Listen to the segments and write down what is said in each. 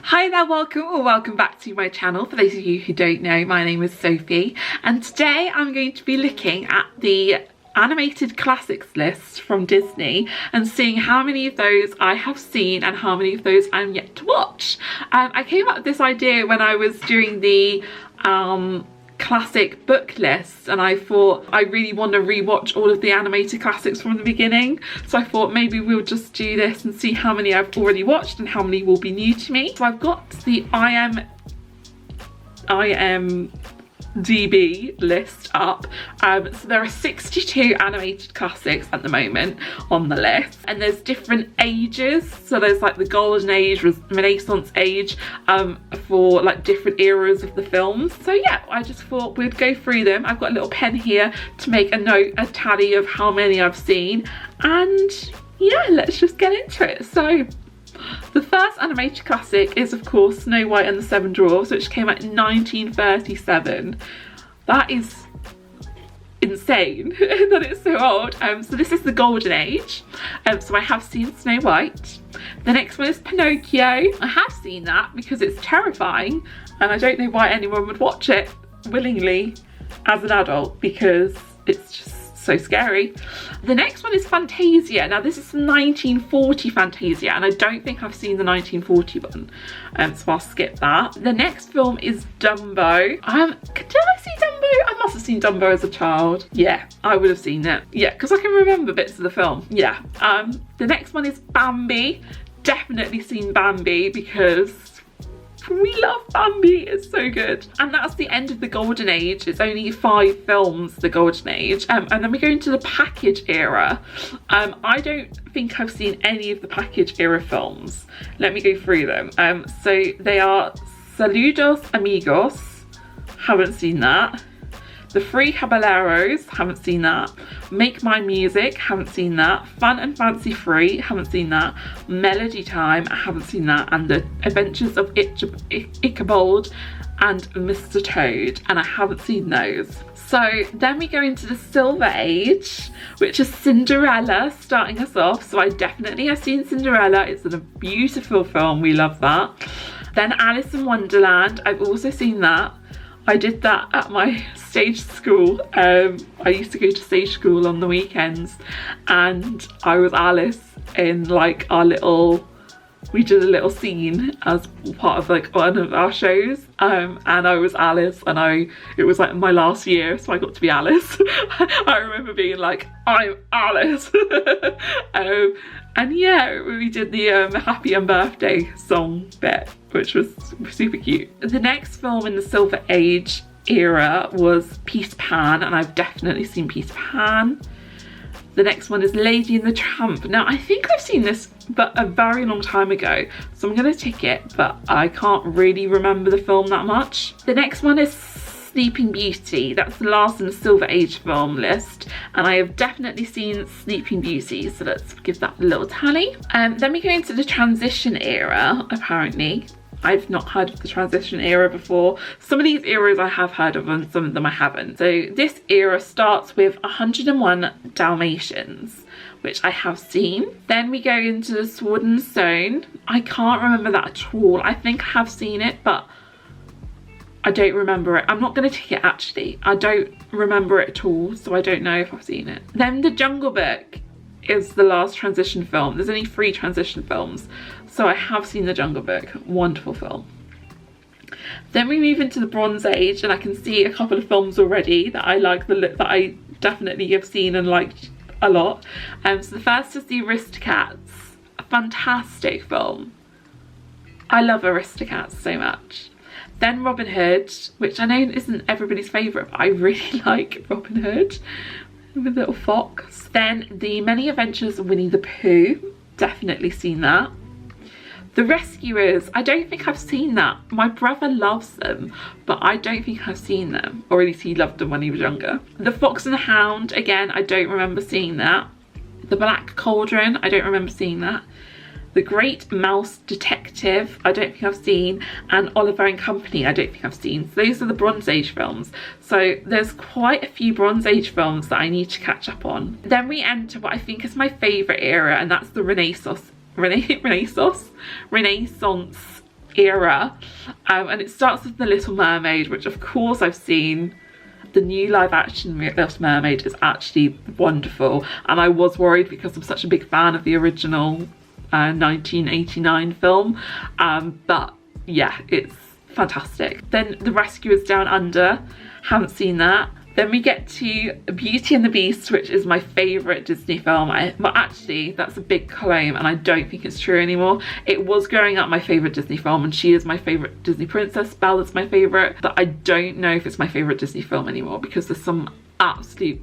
Hi there, welcome or welcome back to my channel. For those of you who don't know, my name is Sophie and today I'm going to be looking at the animated classics list from Disney and seeing how many of those I have seen and how many of those I'm yet to watch. I came up with this idea when I was doing the classic book list and I thought I really want to rewatch all of the animated classics from the beginning, so I thought maybe we'll just do this and see how many I've already watched and how many will be new to me. So I've got the IMDb list up. So there are 62 animated classics at the moment on the list, and there's different ages. So there's like the golden age, renaissance age, for like different eras of the films. So yeah, I just thought we'd go through them. I've got a little pen here to make a tally of how many I've seen, and yeah, let's just get into it. So the first animated classic is of course Snow White and the Seven Dwarfs, which came out in 1937. That is insane that it's so old. So this is the golden age. So I have seen Snow White. The next one is Pinocchio. I have seen that because it's terrifying and I don't know why anyone would watch it willingly as an adult, because it's just so scary. The next one is Fantasia. Now this is 1940 Fantasia and I don't think I've seen the 1940 one, so I'll skip that. The next film is Dumbo. Did I see Dumbo? I must have seen Dumbo as a child. Yeah, I would have seen it. Yeah, because I can remember bits of the film. Yeah. The next one is Bambi. Definitely seen Bambi because we love Bambi, it's so good. And that's the end of the golden age. It's only 5 films, the golden age. And then we go into the package era. I don't think I've seen any of the package era films. Let me go through them. So they are Saludos Amigos, haven't seen that. The Three Caballeros, haven't seen that. Make My Music, haven't seen that. Fun and Fancy Free, haven't seen that. Melody Time, I haven't seen that. And The Adventures of Ichabod and Mr. Toad, and I haven't seen those. So then we go into the Silver Age, which is Cinderella starting us off. So I definitely have seen Cinderella. It's a beautiful film, we love that. Then Alice in Wonderland, I've also seen that. I did that at my stage school. I used to go to stage school on the weekends and I was Alice in like we did a little scene as part of like one of our shows, and I was Alice and it was like my last year, so I got to be Alice. I remember being like, I'm Alice. And yeah, we did the Happy and Birthday song bit, which was super cute. The next film in the Silver Age era was Peter Pan, and I've definitely seen Peter Pan. The next one is Lady and the Tramp. Now I think I've seen this but a very long time ago, so I'm gonna tick it, but I can't really remember the film that much. The next one is Sleeping Beauty. That's the last in the Silver Age film list, and I have definitely seen Sleeping Beauty, so let's give that a little tally. Then we go into the transition era, apparently. I've not heard of the transition era before. Some of these eras I have heard of and some of them I haven't. So this era starts with 101 Dalmatians, which I have seen. Then we go into the Sword and Stone. I can't remember that at all. I think I have seen it, but I don't remember it. I'm not going to tick it actually. I don't remember it at all, so I don't know if I've seen it. Then The Jungle Book is the last transition film. There's only 3 transition films, so I have seen The Jungle Book. Wonderful film. Then we move into the Bronze Age, and I can see a couple of films already that I like, that I definitely have seen and liked a lot. So the first is The Aristocats, a fantastic film. I love Aristocats so much. Then Robin Hood, which I know isn't everybody's favourite, but I really like Robin Hood with Little Fox. Then The Many Adventures of Winnie the Pooh, definitely seen that. The Rescuers, I don't think I've seen that. My brother loves them, but I don't think I've seen them, or at least he loved them when he was younger. The Fox and the Hound, again, I don't remember seeing that. The Black Cauldron, I don't remember seeing that. The Great Mouse Detective, I don't think I've seen, and Oliver and Company, I don't think I've seen. So those are the Bronze Age films. So there's quite a few Bronze Age films that I need to catch up on. Then we enter what I think is my favourite era, and that's the Renaissance era, and it starts with The Little Mermaid, which of course I've seen. The new live action Little Mermaid is actually wonderful, and I was worried because I'm such a big fan of the original 1989 film, but yeah, it's fantastic. Then The Rescuers Down Under, haven't seen that. Then we get to Beauty and the Beast, which is my favourite Disney film. Well, actually, that's a big claim, and I don't think it's true anymore. It was growing up my favourite Disney film, and she is my favourite Disney princess. Bella's my favourite, but I don't know if it's my favourite Disney film anymore because there's some absolute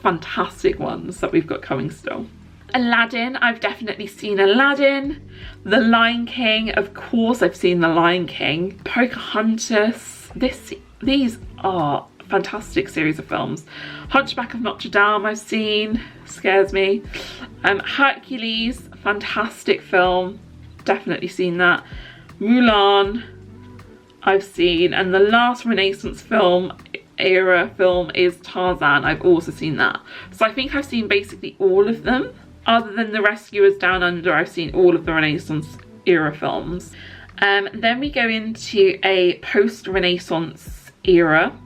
fantastic ones that we've got coming still. Aladdin, I've definitely seen Aladdin. The Lion King, of course I've seen The Lion King. Pocahontas, these are fantastic series of films. Hunchback of Notre Dame I've seen, scares me. Hercules, fantastic film, definitely seen that. Mulan I've seen, and the last Renaissance era film is Tarzan. I've also seen that. So I think I've seen basically all of them. Other than The Rescuers Down Under, I've seen all of the Renaissance era films. Then we go into a post-Renaissance era.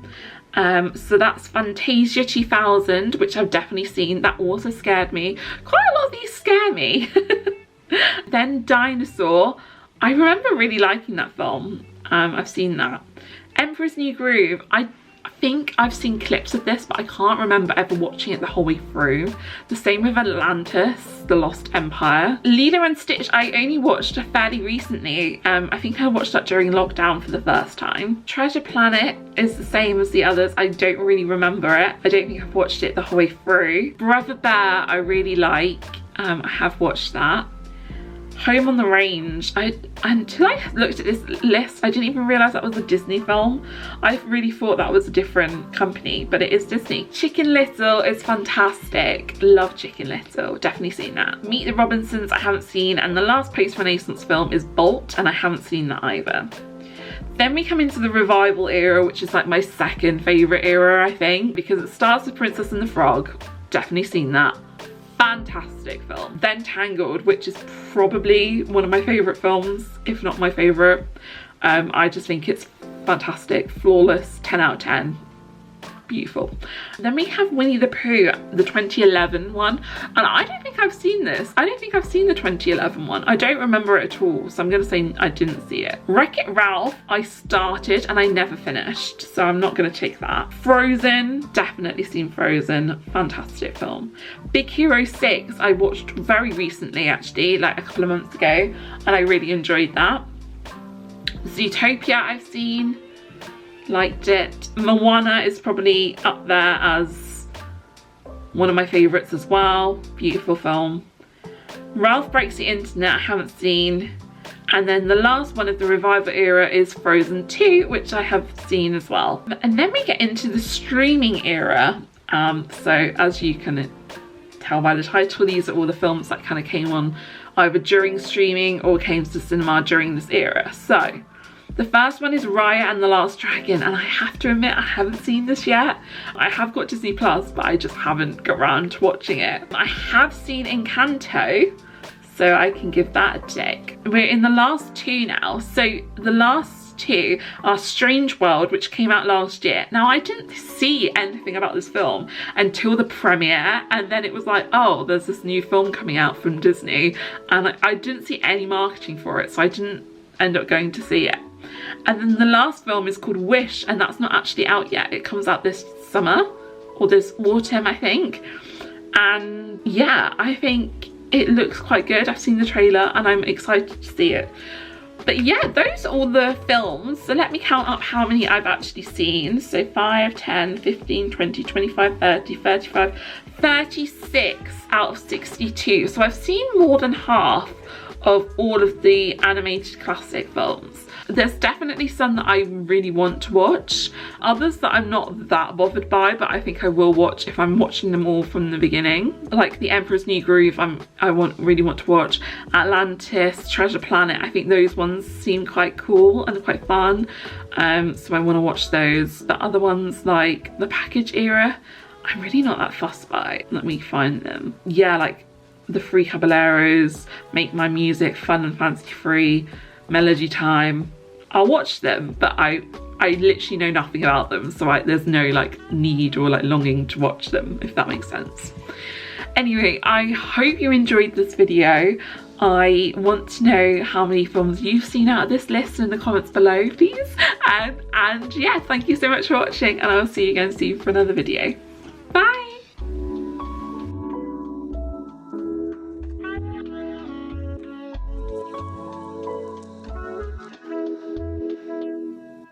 So that's Fantasia 2000, which I've definitely seen. That also scared me. Quite a lot of these scare me. Then Dinosaur. I remember really liking that film. I've seen that. Emperor's New Groove. I think I've seen clips of this, but I can't remember ever watching it the whole way through. The same with Atlantis, The Lost Empire. Lilo and Stitch, I only watched fairly recently. I think I watched that during lockdown for the first time. Treasure Planet is the same as the others. I don't really remember it. I don't think I've watched it the whole way through. Brother Bear, I really like. I have watched that. Home on the Range. Until I looked at this list, I didn't even realise that was a Disney film. I really thought that was a different company, but it is Disney. Chicken Little is fantastic. Love Chicken Little, definitely seen that. Meet the Robinsons I haven't seen, and the last post-Renaissance film is Bolt, and I haven't seen that either. Then we come into the revival era, which is like my second favourite era, I think, because it starts with Princess and the Frog. Definitely seen that. Fantastic film. Then Tangled, which is probably one of my favourite films, if not my favourite. I just think it's fantastic, flawless, 10 out of 10. Beautiful. Then we have Winnie the Pooh, the 2011 one, and I don't think I've seen this. I don't think I've seen the 2011 one. I don't remember it at all, so I'm gonna say I didn't see it. Wreck-It Ralph, I started and I never finished, so I'm not gonna take that. Frozen, definitely seen Frozen, fantastic film. Big Hero 6, I watched very recently actually, like a couple of months ago, and I really enjoyed that. Zootopia I've seen, liked it. Moana is probably up there as one of my favourites as well. Beautiful film. Ralph Breaks the Internet I haven't seen. And then the last one of the revival era is Frozen 2, which I have seen as well. And then we get into the streaming era. So as you can tell by the title, these are all the films that kind of came on either during streaming or came to cinema during this era. So the first one is Raya and the Last Dragon, and I have to admit I haven't seen this yet. I have got Disney Plus, but I just haven't got around to watching it. I have seen Encanto, so I can give that a tick. We're in the last two now. So the last two are Strange World, which came out last year. Now I didn't see anything about this film until the premiere, and then it was like, oh, there's this new film coming out from Disney, and I didn't see any marketing for it, so I didn't end up going to see it. And then the last film is called Wish, and that's not actually out yet. It comes out this summer or this autumn, I think. And yeah, I think it looks quite good. I've seen the trailer and I'm excited to see it. But yeah, those are all the films. So let me count up how many I've actually seen. So 5, 10, 15, 20, 25, 30, 35, 36 out of 62. So I've seen more than half of all of the animated classic films. There's definitely some that I really want to watch, others that I'm not that bothered by, but I think I will watch if I'm watching them all from the beginning. Like The Emperor's New Groove, I really want to watch. Atlantis, Treasure Planet, I think those ones seem quite cool and quite fun, so I want to watch those. The other ones like the package era, I'm really not that fussed by. Let me find them. Yeah, like The Three Caballeros, Make My Music, Fun and Fancy Free, Melody Time, I'll watch them, but I literally know nothing about them, so there's no like need or like longing to watch them, if that makes sense. Anyway, I hope you enjoyed this video. I want to know how many films you've seen out of this list in the comments below, please. And yeah, thank you so much for watching, and I'll see you again soon for another video.